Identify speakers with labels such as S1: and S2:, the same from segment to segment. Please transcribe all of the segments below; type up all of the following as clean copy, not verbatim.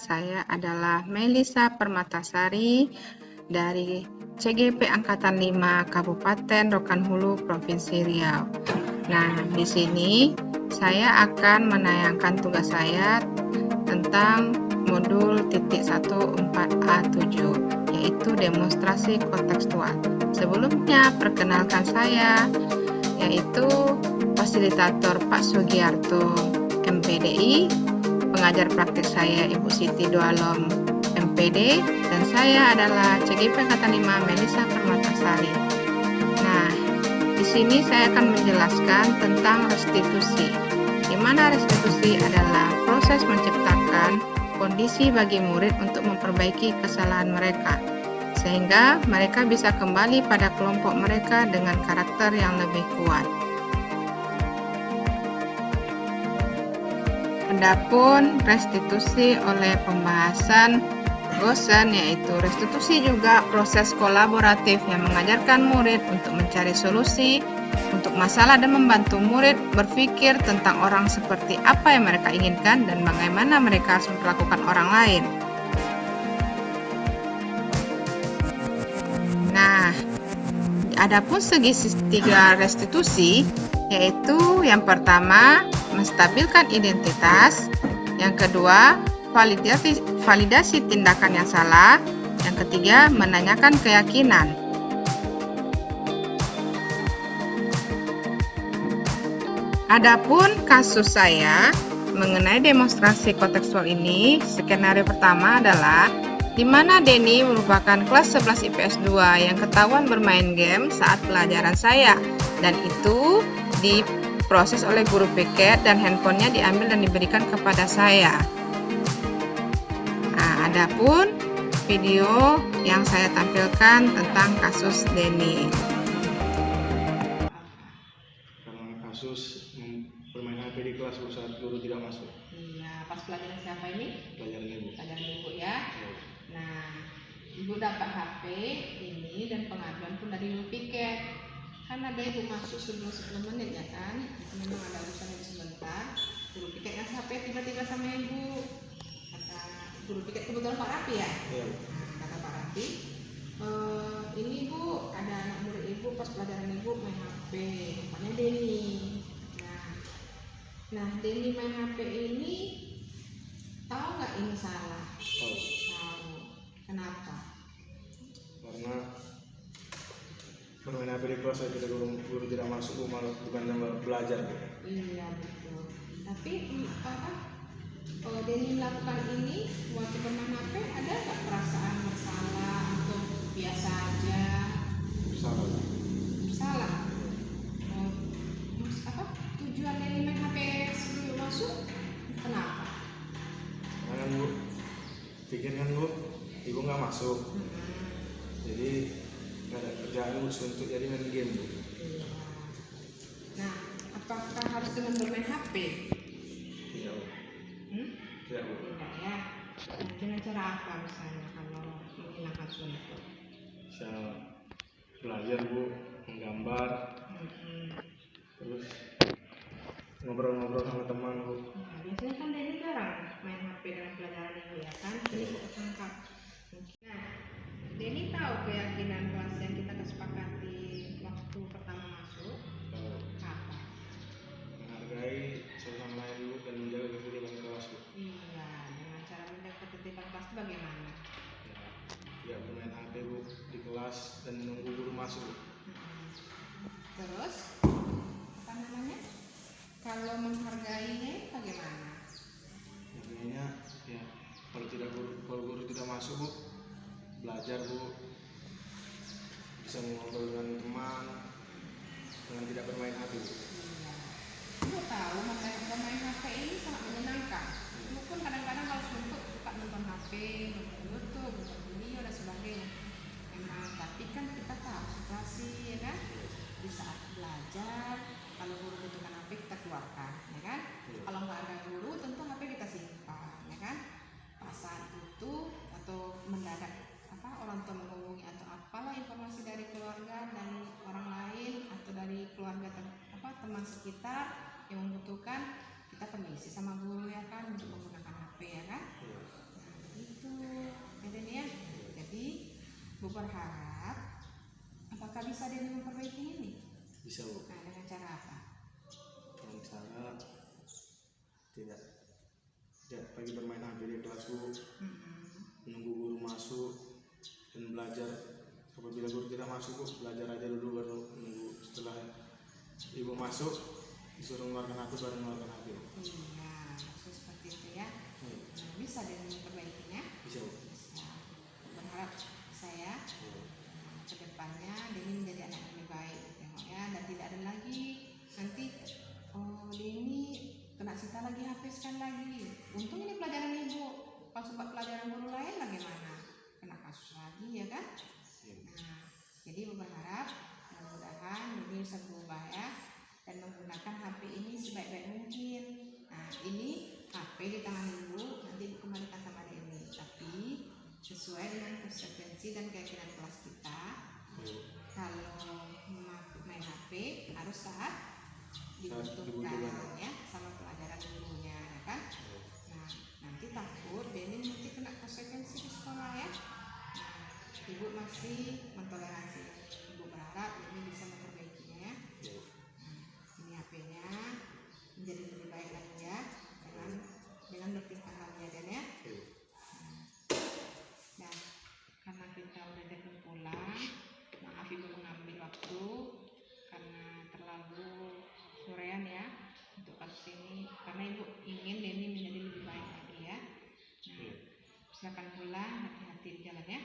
S1: saya adalah Melisa Permatasari dari CGP Angkatan 5 Kabupaten Rokan Hulu, Provinsi Riau. Nah, di sini saya akan menayangkan tugas saya tentang modul titik 14A7, yaitu demonstrasi kontekstual. Sebelumnya, perkenalkan saya, yaitu fasilitator Pak Sugiarto, MPDI, pengajar praktik saya Ibu Siti Dualom, MPD, dan saya adalah CGP Angkatan 5 Melisa Permatasari. Nah, di sini saya akan menjelaskan tentang restitusi, di mana restitusi adalah proses menciptakan kondisi bagi murid untuk memperbaiki kesalahan mereka, sehingga mereka bisa kembali pada kelompok mereka dengan karakter yang lebih kuat. Adapun restitusi oleh pembahasan Goosen, yaitu restitusi juga proses kolaboratif yang mengajarkan murid untuk mencari solusi untuk masalah dan membantu murid berpikir tentang orang seperti apa yang mereka inginkan dan bagaimana mereka harus memperlakukan orang lain. Nah, adapun segi tiga restitusi, yaitu yang pertama menstabilkan identitas, yang kedua validasi tindakan yang salah, yang ketiga menanyakan keyakinan. Adapun kasus saya mengenai demonstrasi kontekstual ini, skenario pertama adalah di mana Denny merupakan kelas 11 IPS 2 yang ketahuan bermain game saat pelajaran saya, dan itu diproses oleh guru piket dan handphonenya diambil dan diberikan kepada saya. Nah, adapun video yang saya tampilkan tentang kasus Denny.
S2: Karena kasus bermain HP di kelas saat guru tidak masuk.
S1: Iya, pas pelajaran siapa ini?
S2: Pelajaran ibu.
S1: Pelajaran ibu ya. Nah, ibu dapat HP ini dan pengaduan pun dari guru piket. Kan ada ibu masuk sebelum 10 menit ya kan? Itu memang ada urusan sebentar. Guru piket ngasih HP tiba-tiba sama ibu. Kata guru piket, kebetulan Pak Rapi ya?
S2: Iya.
S1: Nah, kata Pak Rapi, ini bu, ada anak murid ibu pas pelajaran ibu main HP, namanya Denny. Nah, Denny main HP ini, tahu nggak ini salah?
S2: Tahu.
S1: Tahu. Kenapa?
S2: Karena bermain HP di kelas saja guru tidak masuk, bukan belajar.
S1: Iya betul. Tapi kalau Denny melakukan ini waktu bermain HP, ada nggak perasaan bersalah atau biasa aja?
S2: Salah.
S1: Bersalah. Tujuan Denny main HP sebelum masuk kenapa?
S2: Karena kan bu, pikir kan bu, ibu nggak masuk, jadi nggak ada kerjaan bu untuk jadi main game bu.
S1: Nah, apakah harus dengan bermain HP?
S2: Tidak bu. Tidak bu.
S1: Tidak ya. Nah, dengan cara apa misalnya kalau menghilangkan suntuk?
S2: Bisa belajar bu, menggambar, terus ngobrol-ngobrol sama teman bu.
S1: Nah, biasanya kan Denny jarang main HP dalam pelajaran ini ya kan? Jadi kok ketangkap. Nah, Denny tahu keyakinan kelas yang kita kesepakati waktu pertama masuk? Apa?
S2: Menghargai satu sama lain bu dan menjaga ketertiban kelas bu.
S1: Iya, dengan cara menjaga ketertiban kelas itu bagaimana?
S2: Ya, bermain HP bu di kelas dan menunggu guru masuk bu.
S1: Terus apa namanya? Kalau menghargainya bagaimana?
S2: Harganya ya kalau guru tidak masuk bu, belajar bu, bisa ngobrol dengan teman dengan tidak bermain HP bu.
S1: Iya. Ibu tahu bermain HP ini sangat menyenangkan. Ibu pun kadang-kadang kalau suntuk suka nonton HP, nonton YouTube, nonton video dan sebagainya. Memang, tapi kan kita tahu situasi ya kan? Di saat belajar, kalau guru butuhkan HP kita keluarkan, ya kan? Kalau nggak ada guru, tentu HP kita simpan, ya kan? Pas saat itu atau mendadak orang tua menghubungi atau apalah informasi dari keluarga dan orang lain atau dari keluarga teman sekitar yang membutuhkan, kita permisi sama guru ya kan untuk menggunakan HP ya kan. gitu Deden ya. Jadi Bu berharap apakah bisa Deden memperbaiki ini?
S2: Bisa Bu.
S1: Nah, dengan cara apa?
S2: Dengan cara tidak lagi bermain HP di kelas Bu, menunggu guru masuk dan belajar. Apabila guru tidak masuk Bu, belajar aja dulu baru menunggu setelah ibu masuk disuruh mengeluarkan HP baru mengeluarkan HP.
S1: Iya, maksud seperti itu ya. Nah, bisa Deden memperbaikinya?
S2: Bisa Bu.
S1: Bisa. Berharap saya ke depannya Deni menjadi anak yang lebih baik, tengok ya, dan tidak ada lagi nanti Deni kena sita lagi HP sekali lagi. Untung ini pelajaran ibu, kalau sebab pelajaran guru lain bagaimana? Kena kasus lagi ya kan? Nah, jadi ibu berharap mudah-mudahan Deni bisa berubah ya dan menggunakan HP ini sebaik-baik mungkin. Nah, ini HP di tangan ibu, nanti ibu kembalikan sama Deni, tapi sesuai dengan konsekuensi dan keyakinan kelas kita. Kalau main HP harus saat dibutuhkan ya sama pelajaran gurunya ya kan. Nah, nanti takut Deni nanti kena konsekuensi di sekolah ya. Nah, ibu masih mentoleransi. Ibu berharap Deni bisa memperbaikinya ya. Nah, ini HP-nya menjadi lebih baik lagi ya, dengan bertingkah laku ya Dan ya. Nah, karena kita udah datang pulang, maaf ibu mengambil waktu karena terlalu sorean ya untuk kasus ini, karena ibu ingin Deni menjadi lebih baik lagi ya. Nah, silakan pulang, hati-hati di jalan ya.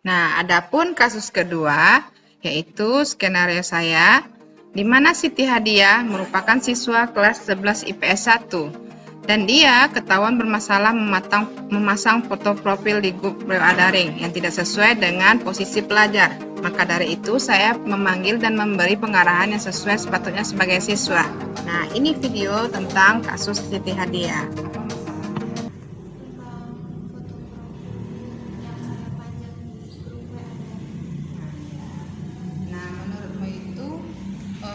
S1: Nah, adapun kasus kedua yaitu skenario saya di mana Siti Hadiah merupakan siswa kelas 11 IPS 1 dan dia ketahuan bermasalah memasang foto profil di grup WA daring yang tidak sesuai dengan posisi pelajar. Maka dari itu saya memanggil dan memberi pengarahan yang sesuai sepatutnya sebagai siswa. Nah, ini video tentang kasus Siti Hadiah. Nah, menurutmu itu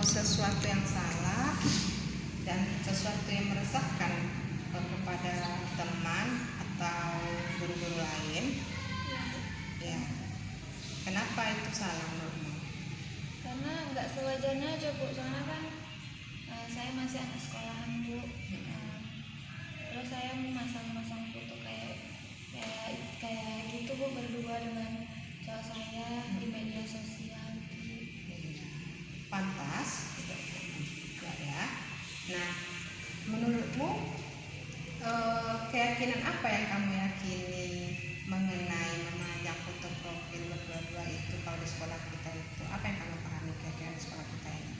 S1: sesuatu yang salah dan sesuatu yang meresahkan kepada teman atau guru-guru lain? Ya. Kenapa itu salah menurutmu?
S3: Karena nggak sewajarnya aja Bu, soalnya kan saya masih anak sekolahan Bu. Terus saya memasang foto kayak gitu Bu, berdua dengan cowok saya di media sosial gitu.
S1: Pantas ya. Nah, menurutmu keyakinan apa yang kamu yakini mengenai memajang foto profil berdua-dua itu kalau di sekolah kita itu? Apa yang kamu pahami keyakinan di sekolah kita ini?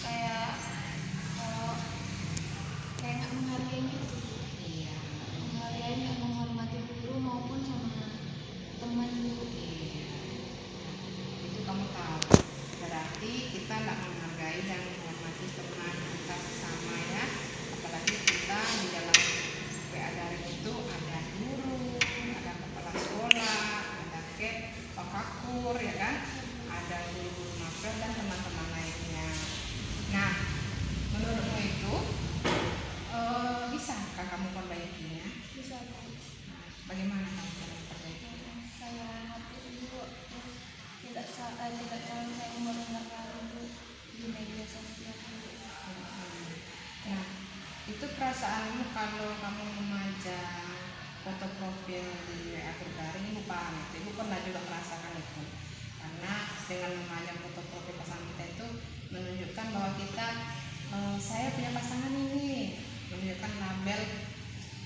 S3: Kayak nggak menghargai gitu.
S1: Iya.
S3: Menghargai, nggak menghormati guru maupun sama teman Bu.
S1: Iya. Itu kamu tahu. Berarti kita nggak menghargai dan menghormati teman kita sesama ya. Apalagi kita di dalam WA daring itu ada guru, ada kepala sekolah, ada Pak Kakur ya kan, ada guru-guru master dan teman-teman lainnya. Nah, menurutmu itu bisakah kamu perbaikinya?
S3: Bisa Bu.
S1: Nah, bagaimana kamu cara memperbaikinya?
S3: Saya hapus dulu, terus tidak terlalu saya umbar-umbar Bu di media sosial Bu.
S1: Nah, itu perasaanmu kalau kamu memajang foto profil di WA daring, ibu paham itu, ibu pernah juga merasakan itu. Karena dengan memajang foto profil pasangan kita itu menunjukkan bahwa kita saya punya pasangan ini, menunjukkan label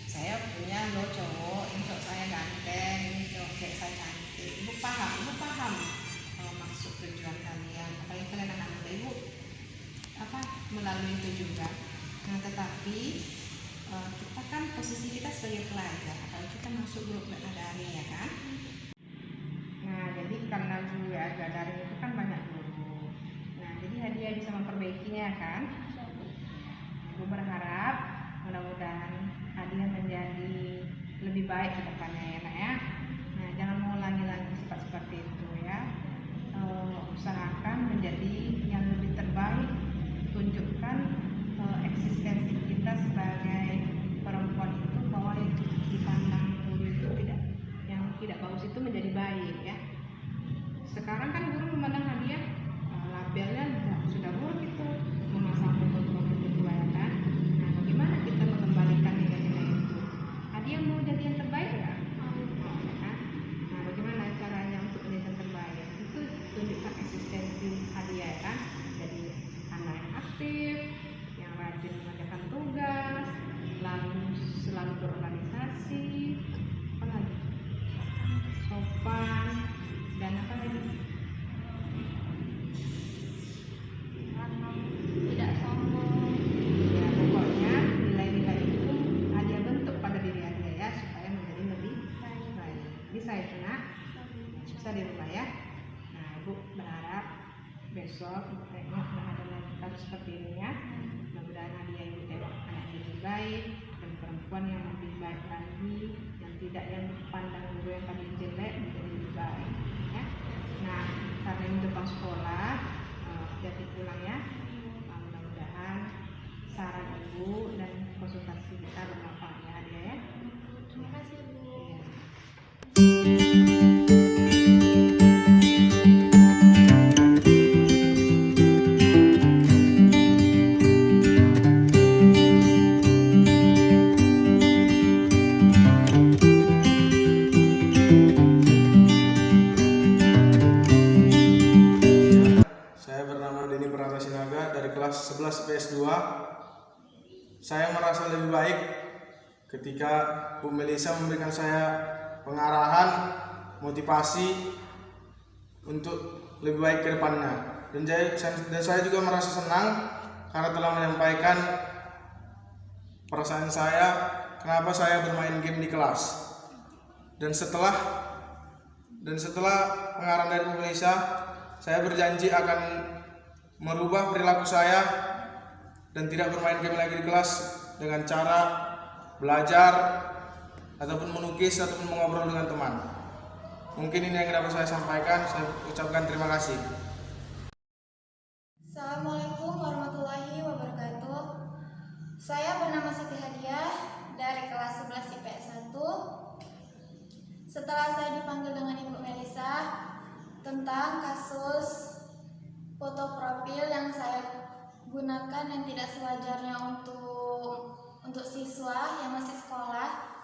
S1: saya punya lo cowok, ini cowok saya ganteng, ini cowok saya cantik. Ibu paham maksud tujuan kalian, apalagi kalian anak muda, ibu melalui itu juga. Nah, tetapi kita kan posisi kita sebagai pelajar, kalau kita masuk grup WA daring ya kan. Nah, jadi karena guru WA daring itu kan banyak guru. Nah, jadi Hadiah bisa memperbaikinya kan. Ibu berharap mudah-mudahan Hadiah menjadi lebih baik ke depannya ya Nak ya. Nah, jangan mengulangi lagi sifat seperti itu ya. Usahakan menjadi yang lebih terbaik, tunjukkan eksistensi kita sebagai asistensi Hadia ya kan. Jadi anak yang aktif, yang rajin mengerjakan tugas, lalu selalu berorganisasi, apa lagi? Sopan, dan apa lagi?
S3: Tidak sombong.
S1: Ya, pokoknya nilai-nilai itu Hadia bentuk pada diri Hadia ya supaya menjadi lebih baik. Bisa ya nak? Bisa di rumah ya. Nah, Ibu berharap besok tengok nggak ada lagi kasus seperti ini ya. Mudah-mudahan Hadia Ibu tengok anaknya lebih baik dan perempuan yang lebih baik lagi, yang tidak yang pandang guru yang paling jelek menjadi lebih baik ya. Nah, karena ini depan sekolah, jadi pulang ya. Nah, mudah-mudahan saran Ibu dan konsultasi kita bermanfaat ya Hadia ya.
S3: Terima kasih Bu.
S1: Iya.
S2: Saya bernama Denny Pranata Sinaga dari kelas 11 IPS 2. Saya merasa lebih baik ketika Bu Melisa memberikan saya pengarahan, motivasi untuk lebih baik ke depannya. Dan saya juga merasa senang karena telah menyampaikan perasaan saya kenapa saya bermain game di kelas. Dan setelah pengarahan dari Bu Melisa, saya berjanji akan merubah perilaku saya dan tidak bermain game lagi di kelas dengan cara belajar ataupun melukis ataupun mengobrol dengan teman. Mungkin ini yang dapat saya sampaikan. Saya ucapkan terima kasih.
S3: Assalamualaikum warahmatullahi wabarakatuh. Saya bernama Siti Hadiah dari kelas 11 IPS 1. Setelah saya dipanggil dengan Ibu Melisa tentang kasus foto profil yang saya gunakan yang tidak sewajarnya untuk siswa yang masih sekolah,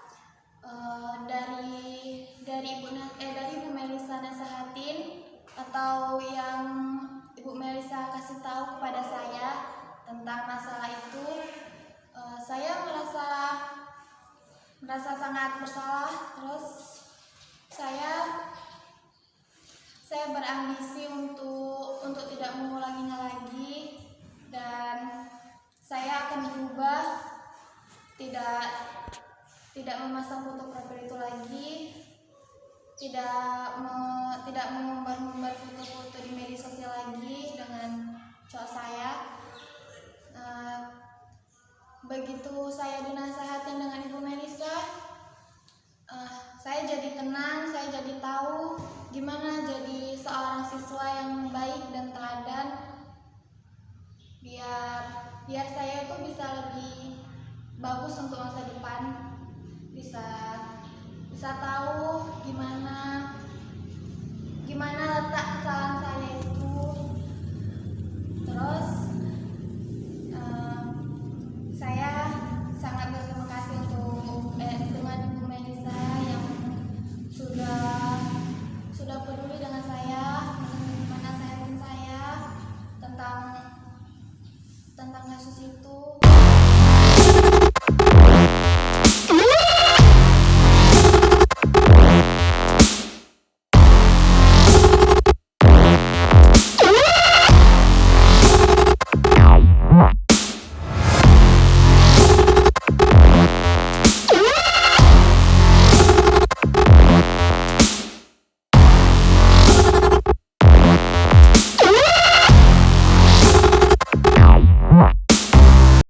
S3: dari Ibu Melisa nasehatin atau yang Ibu Melisa kasih tahu kepada saya tentang masalah itu, saya merasa sangat bersalah. Terus saya berambisi untuk tidak mengulanginya lagi, dan saya akan berubah, tidak memasang foto profil itu lagi, tidak mengumbar foto-foto di media sosial lagi dengan cowok saya. Begitu saya dinasehatin dengan Ibu Melisa, saya jadi tenang, saya jadi tahu gimana jadi seorang siswa yang baik dan teladan, biar saya itu bisa lebih bagus untuk masa depan, bisa tahu gimana letak kesalahan